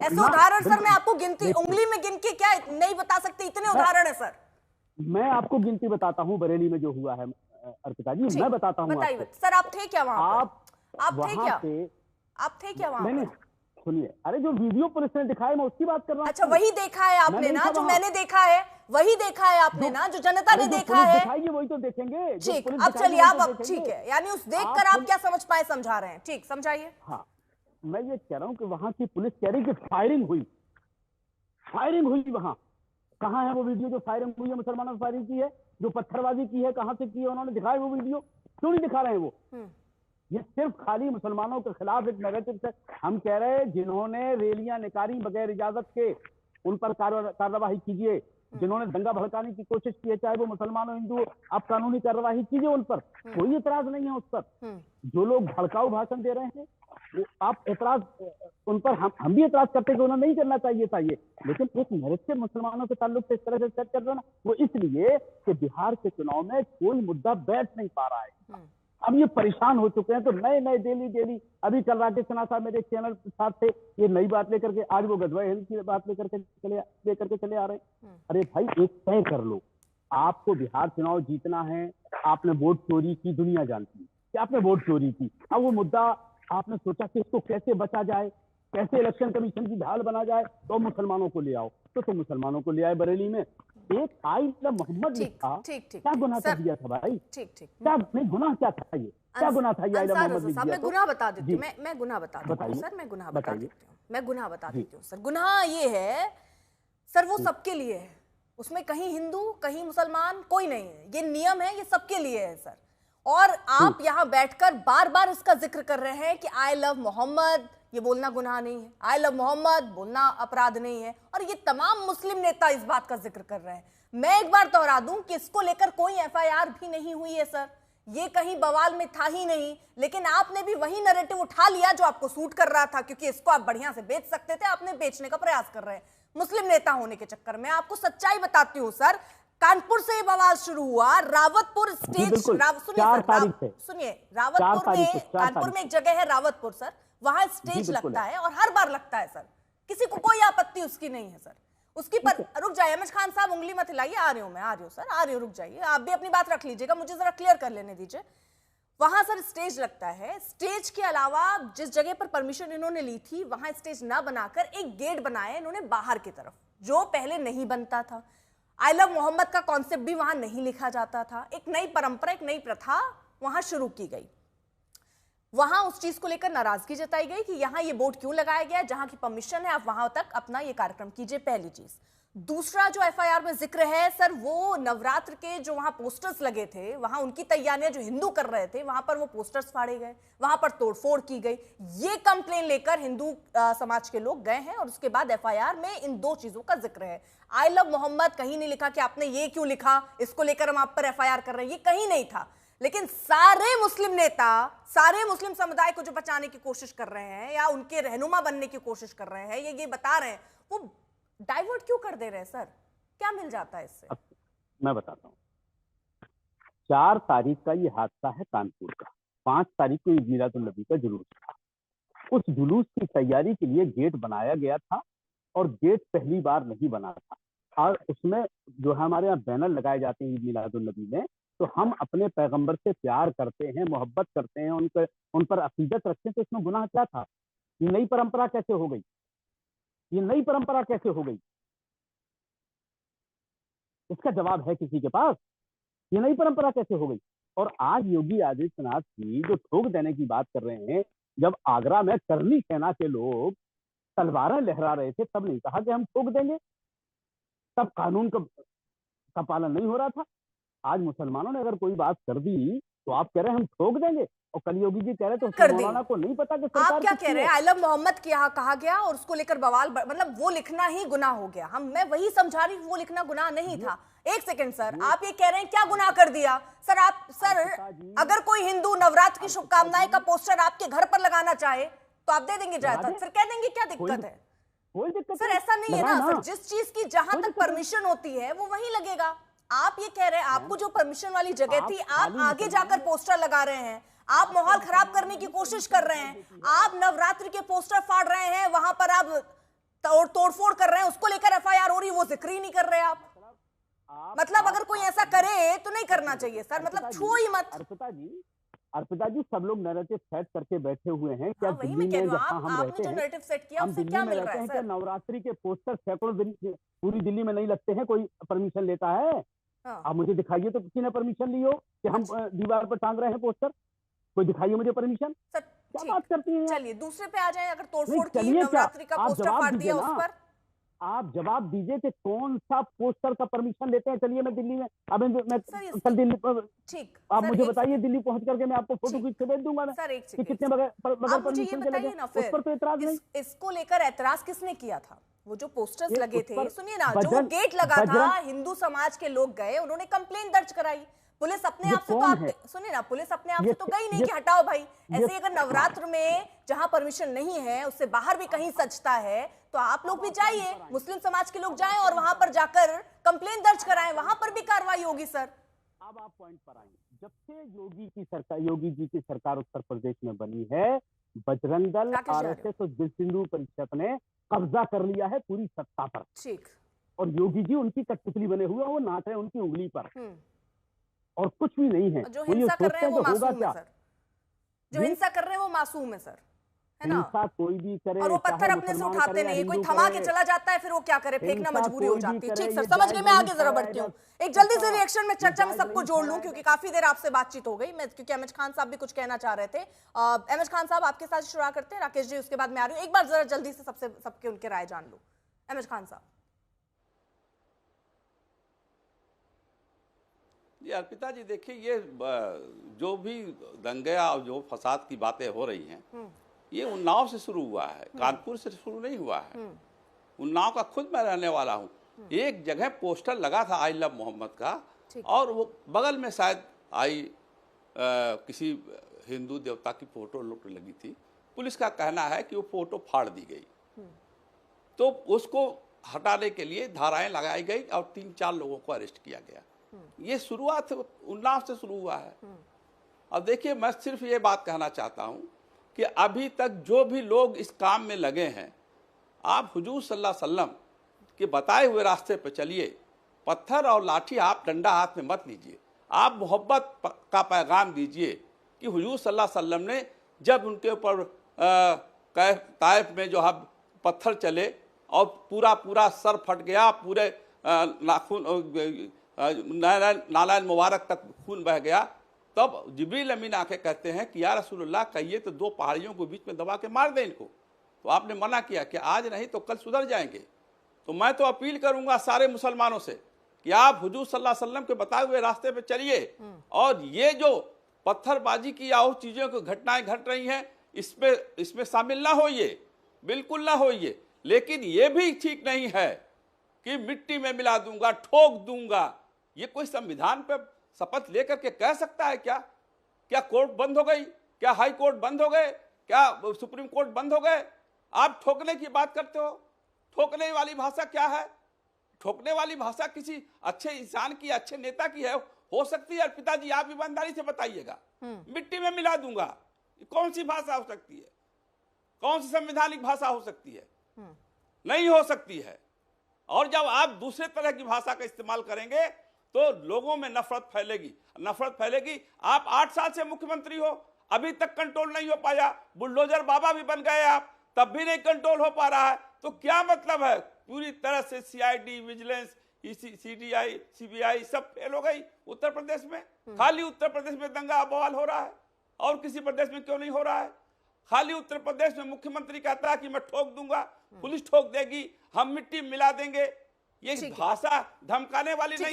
ऐसे उदाहरण सर मैं आपको गिनती उंगली में गिन के क्या नहीं बता सकते, इतने उदाहरण है सर। मैं आपको गिनती बताता हूँ बरेली में जो हुआ है अर्पिता जी, मैं बताता हूँ बताइए आपको। सर, आप थे क्या वहां पर? आप थे क्या? आप थे क्या वहां पर? सुनिए, अरे जो वीडियो पुलिस ने दिखाया मैं उसकी बात कर रहा हूँ। अच्छा, वही देखा है आपने ना जो मैंने देखा है, वही देखा है आपने ना जो जनता ने देखा है। दिखाएगी वही तो देखेंगे। ठीक, अब चलिए आप अब ठीक है, यानी उस देखकर आप क्या समझ पाए, समझा रहे हैं, ठीक समझाइए। हाँ, मैं ये कह रहा हूँ कि वहां की पुलिस कह रही कि फायरिंग हुई वहां। कहाँ है वो वीडियो जो फायरिंग हुई है, मुसलमानों ने फायरिंग की है, जो पत्थरबाजी की है, कहां से की है, उन्होंने दिखाया वो वीडियो? क्यों नहीं दिखा रहे हैं वो? ये सिर्फ खाली मुसलमानों के खिलाफ एक नैरेटिव है। हम कह रहे हैं जिन्होंने रैलियां निकाली बगैर इजाजत के, उन पर कार्रवाई कीजिए। जिन्होंने दंगा भड़काने की कोशिश की है, चाहे वो मुसलमान हो हिंदू, आप कानूनी कार्रवाई कीजिए उन पर, कोई इतराज नहीं है उस पर। जो लोग भड़काऊ भाषण दे रहे हैं वो आप एतराज उन पर, हम भी एतराज करते हैं कि उन्हें नहीं करना चाहिए, लेकिन एक नैरेटिव मुसलमानों के ताल्लुक से इस तरह से सेट कर रहे हैं ना, वो इसलिए कि बिहार के चुनाव में कोई मुद्दा बैठ नहीं पा रहा है। अब ये परेशान हो चुके हैं, तो नए डेली अभी कल राकेश सिन्हा साहब मेरे चैनल के साथ थे, ये नई बात लेकर के, आज वो गजवा हिल की बात लेकर के चले आ रहे हैं। अरे भाई, एक तय कर लो, आपको बिहार चुनाव जीतना है, आपने वोट चोरी की, दुनिया जानती है कि आपने वोट चोरी की। अब वो मुद्दा आपने सोचा कि इसको कैसे बचा जाए, कैसे इलेक्शन कमीशन की ढाल बना जाए, तो मुसलमानों को ले आओ। तो मुसलमानों को ले आए बरेली में। एक आइला मोहम्मद लिखा, क्या गुनाह कर दिया था भाई? क्या नहीं, गुनाह क्या था? ये क्या गुनाह था? ये आइला मोहम्मद लिख दिया। मैं गुनाह बता देती हूँ, मैं गुनाह बता देती हूँ सर, मैं गुनाह बता देती हूँ सर। गुनाह ये है सर, वो सबके लिए है, उसमें कहीं हिंदू कहीं मुसलमान कोई नहीं है, ये नियम है, ये सबके लिए है सर। और आप यहाँ बैठकर बार बार इसका जिक्र कर रहे हैं कि आई लव मोहम्मद, ये बोलना गुनाह नहीं है, आई लव मोहम्मद बोलना अपराध नहीं है, और ये तमाम मुस्लिम नेता इस बात का जिक्र कर रहे हैं। मैं एक बार दोहरा दूं कि इसको लेकर कोई एफआईआर भी नहीं हुई है सर, ये कहीं बवाल में था ही नहीं, लेकिन आपने भी वही नैरेटिव उठा लिया जो आपको सूट कर रहा था, क्योंकि इसको आप बढ़िया से बेच सकते थे, आपने बेचने का प्रयास कर रहे हैं मुस्लिम नेता होने के चक्कर में। आपको सच्चाई बताती हूँ सर, कानपुर से बवाल शुरू हुआ, रावतपुर स्टेज, सुनिए रावतपुर में, कानपुर में एक जगह है रावतपुर सर, वहां स्टेज लगता है और हर बार लगता है सर, किसी को कोई आपत्ति उसकी नहीं है सर, उसकी पर रुक जाइए अहमद खान साहब, उंगली मत हिलाइए, आ रही हूं मैं, आ रही हूं सर, आ रही हूं, रुक जाइए, आप भी अपनी बात रख लीजिएगा, मुझे जरा क्लियर कर लेने दीजिए। वहां सर स्टेज लगता है, स्टेज के अलावा जिस जगह पर परमिशन इन्होंने ली थी वहां स्टेज ना बनाकर एक गेट बनाया इन्होंने बाहर की तरफ, जो पहले नहीं बनता था। आई लव मोहम्मद का कॉन्सेप्ट भी वहां नहीं लिखा जाता था, एक नई परंपरा, एक नई प्रथा वहां शुरू की गई। वहां उस चीज को लेकर नाराजगी जताई गई कि यहां ये बोर्ड क्यों लगाया गया, जहां की परमिशन है आप वहां तक अपना ये कार्यक्रम कीजिए, पहली चीज। दूसरा जो एफआईआर में जिक्र है सर, वो नवरात्र के जो वहां पोस्टर्स लगे थे, वहां उनकी तैयारियां जो हिंदू कर रहे थे, वहां पर वो पोस्टर्स फाड़े गए, वहां पर तोड़फोड़ की गई। ये कंप्लेन लेकर हिंदू समाज के लोग गए हैं और उसके बाद एफआईआर में इन दो चीजों का जिक्र है। आई लव मोहम्मद कहीं नहीं लिखा कि आपने ये क्यों लिखा, इसको लेकर हम आप पर एफआईआर कर रहे हैं, ये कहीं नहीं था। लेकिन सारे मुस्लिम नेता, सारे मुस्लिम समुदाय को जो बचाने की कोशिश कर रहे हैं या उनके रहनुमा बनने की कोशिश कर रहे हैं, ये बता रहे हैं, वो डाइवर्ट क्यों कर दे रहे हैं सर? क्या मिल जाता है इससे? मैं बताता हूँ। 4 तारीख का ये हादसा है कानपुर का, 5 तारीख को मिलादुन्नबी का जुलूस था। उस जुलूस की तैयारी के लिए गेट बनाया गया था और गेट पहली बार नहीं बना था, और उसमें जो हमारे यहाँ बैनर लगाए जाते हैं मिलादुन्नबी में, तो हम अपने पैगंबर से प्यार करते हैं, मोहब्बत करते हैं, उन पर अकीदत रखते हैं, तो इसमें गुनाह क्या था? ये नई परंपरा कैसे हो गई? ये नई परंपरा कैसे हो गई? इसका जवाब है किसी के पास? ये नई परंपरा कैसे हो गई? और आज योगी आदित्यनाथ जी जो ठोक देने की बात कर रहे हैं, जब आगरा में करनी सेना के लोग तलवारें लहरा रहे थे, तब नहीं कहा कि हम ठोक देंगे, तब कानून का पालन नहीं हो रहा था। आज मुसलमानों ने अगर कोई बात कर दी तो आप कह रहे हैं हम ठोक देंगे, और कल योगी जी कह रहे तो मौलाना को नहीं पता कि सरकार आप क्या कह रहे हैं? आई लव मोहम्मद की यहाँ कहा गया और उसको लेकर बवाल, मतलब वो लिखना ही गुनाह हो गया। मैं वही समझा रही हूँ, वो लिखना गुनाह नहीं था। एक सेकंड सर, आप ये कह रहे हैं क्या गुनाह कर दिया सर? सर अगर कोई हिंदू नवरात्र की शुभकामनाएं का पोस्टर आपके घर पर लगाना चाहे तो आप दे देंगे इजाजत? फिर कह देंगे क्या दिक्कत है? सर ऐसा नहीं है ना सर, जिस चीज की जहां तक परमिशन होती है वो वहीं लगेगा। आप ये कह रहे हैं आपको जो परमिशन वाली जगह थी, आप आगे जाकर पोस्टर लगा रहे हैं, आप माहौल खराब करने की कोशिश कर रहे हैं, आप नवरात्रि के पोस्टर फाड़ रहे हैं, वहां पर आप और तोड़फोड़ कर रहे हैं उसको लेकर एफआईआर हो रही है, वो जिक्र ही नहीं कर रहे आप। मतलब अगर कोई ऐसा करे तो नहीं करना चाहिए सर, मतलब छुओ ही मत। अर्पिता जी सब लोग नैरेटिव सेट करके बैठे हुए हैं। क्या वही दिल्ली मैं कह में रही हूँ, जहाँ हम रहते आपने जो हैं, नैरेटिव सेट किया हम उससे दिल्ली क्या में मिल रहा रहते है हैं, क्या सर? नवरात्रि के पोस्टर सैकड़ों दिन पूरी दिल्ली में नहीं लगते हैं? कोई परमिशन लेता है? हाँ। आप मुझे दिखाइए तो किसी ने परमिशन ली हो कि हम दीवार पर टांग रहे हैं पोस्टर? कोई दिखाइए मुझे परमिशन। सर क्या बात करती हैं? चलिए दूसरे पे आ जाए, अगर नहीं तोड़फोड़ की, चलिए, क्या नवरात्रि का आप पोस्टर जवाब फाड़ दीजिए दिया ना, उस पर, आप जवाब दीजिए कि कौन सा पोस्टर का परमिशन लेते हैं। चलिए मैं दिल्ली में, अब मैं सर कल दिल्ली पर, ठीक, आप सर मुझे एक बताइए दिल्ली पहुंच करके मैं आपको फोटो ठीक। खींच के भेज दूंगा मैं सर एक कि सेकंड, कितने बगैर आप मुझे ये परमिशन के लगे। बताइए ना उस फिर पर तो एतराज नहीं। इसको लेकर ऐतराज किसने किया था? वो जो पोस्टर्स ये लगे उस थे, पर सुनिए ना, जो गेट लगा था, हिंदू समाज के लोग गए, उन्होंने कंप्लेंट दर्ज कराई। पुलिस अपने ये आप से तो कौन आप है? सुनिए ना, पुलिस अपने आप ये से तो गई नहीं ये कि हटाओ भाई। ये ऐसे अगर नवरात्र में जहां परमिशन नहीं है उससे बाहर भी कहीं सजता है तो आप लोग भी जाइए, मुस्लिम समाज के लोग जाएं और वहां पर जाकर कंप्लेंट दर्ज कराएं, वहां पर भी कार्रवाई होगी सर। अब आप पॉइंट पर आएंगे। जब से योगी जी की सरकार उत्तर प्रदेश में बनी है, बजरंग दल, आरएसएस और विश्व हिंदू परिषद ने कब्जा कर लिया है पूरी सत्ता पर। ठीक। और योगी जी उनकी कठपुतली बने हुए, वो नाच रहे हैं उनकी उंगली पर, और कुछ भी नहीं है। जो हिंसा कर रहे हैं वो मासूम है सर, जो हिंसा कर रहे हैं वो मासूम है सर, है ना? हिंसा कोई भी करे, और वो पत्थर अपने से उठाते नहीं, कोई थमा के चला जाता है, फिर वो क्या करे, फेंकना मजबूरी हो जाती है। ठीक सर, समझ गए, मैं आगे जरा बढ़ती हूँ। एक जल्दी से रिएक्शन में चर्चा में सबको जोड़ लूं क्योंकि काफी देर आपसे बातचीत हो गई, मैं क्योंकि एमएच खान साहब भी कुछ कहना चाह रहे थे। एमएच खान साहब आपके साथ शुरू करते हैं, राकेश जी उसके बाद मैं आ रही हूँ। एक बार जरा जल्दी से सबके उनके राय जान लो। एमएच खान साहब। जी अर्पिता जी देखिए, ये जो भी दंगे और जो फसाद की बातें हो रही हैं, ये उन्नाव से शुरू हुआ है, कानपुर से शुरू नहीं हुआ है। उन्नाव का खुद मैं रहने वाला हूँ। एक जगह पोस्टर लगा था आई लव मोहम्मद का, और वो बगल में शायद किसी हिंदू देवता की फोटो लगी थी। पुलिस का कहना है कि वो फोटो फाड़ दी गई, तो उसको हटाने के लिए धाराएं लगाई गई और 3-4 लोगों को अरेस्ट किया गया। ये शुरुआत उन्नाव से शुरू हुआ है। अब देखिए, मैं सिर्फ ये बात कहना चाहता हूँ कि अभी तक जो भी लोग इस काम में लगे हैं, आप हुजूर सल्लल्लाहु अलैहि वसल्लम के बताए हुए रास्ते पर चलिए। पत्थर और लाठी आप डंडा हाथ में मत लीजिए, आप मोहब्बत का पैगाम दीजिए कि हुजूर सल्लल्लाहु अलैहि वसल्लम ने जब उनके ऊपर ताइफ में जो है पत्थर चले और पूरा सर फट गया, पूरे नाखून नालायन मुबारक तक खून बह गया, तब जिब्रील अमीन आके कहते हैं कि या रसूलुल्लाह, कहिए तो 2 पहाड़ियों को बीच में दबा के मार दें इनको। तो आपने मना किया कि आज नहीं तो कल सुधर जाएंगे। तो मैं तो अपील करूंगा सारे मुसलमानों से कि आप हुजूर सल्लल्लाहु अलैहि वसल्लम के बताए हुए रास्ते पे चलिए, और ये जो पत्थरबाजी की या और चीज़ों की घटनाएं घट रही हैं, इसमें शामिल ना होइए, बिल्कुल ना होइए। लेकिन ये भी ठीक नहीं है कि मिट्टी में मिला दूंगा, ठोक दूंगा। ये कोई संविधान पे शपथ लेकर के कह सकता है क्या? क्या कोर्ट बंद हो गई? क्या हाई कोर्ट बंद हो गए? क्या सुप्रीम कोर्ट बंद हो गए? आप ठोकने की बात करते हो। ठोकने वाली भाषा क्या है? ठोकने वाली भाषा किसी अच्छे इंसान की, अच्छे नेता की हो सकती है। पिताजी आप ईमानदारी से बताइएगा, मिट्टी में मिला दूंगा, कौन सी भाषा हो सकती है? कौन सी संवैधानिक भाषा हो सकती है? नहीं हो सकती है। और जब आप दूसरे तरह की भाषा का इस्तेमाल करेंगे तो लोगों में नफरत फैलेगी। आप 8 साल से मुख्यमंत्री हो, अभी तक कंट्रोल नहीं हो पाया। बुलडोजर बाबा भी बन गए आप, तब भी नहीं कंट्रोल हो पा रहा है। तो क्या मतलब है? पूरी तरह से सीआईडी, विजिलेंस, सीडीआई, सीबीआई सब फेल हो गई उत्तर प्रदेश में। खाली उत्तर प्रदेश में दंगा बवाल हो रहा है, और किसी प्रदेश में क्यों नहीं हो रहा है? खाली उत्तर प्रदेश में मुख्यमंत्री कहता है कि मैं ठोक दूंगा, पुलिस ठोक देगी, हम मिट्टी मिला देंगे। ये भाषा धमकाने वाली नहीं है।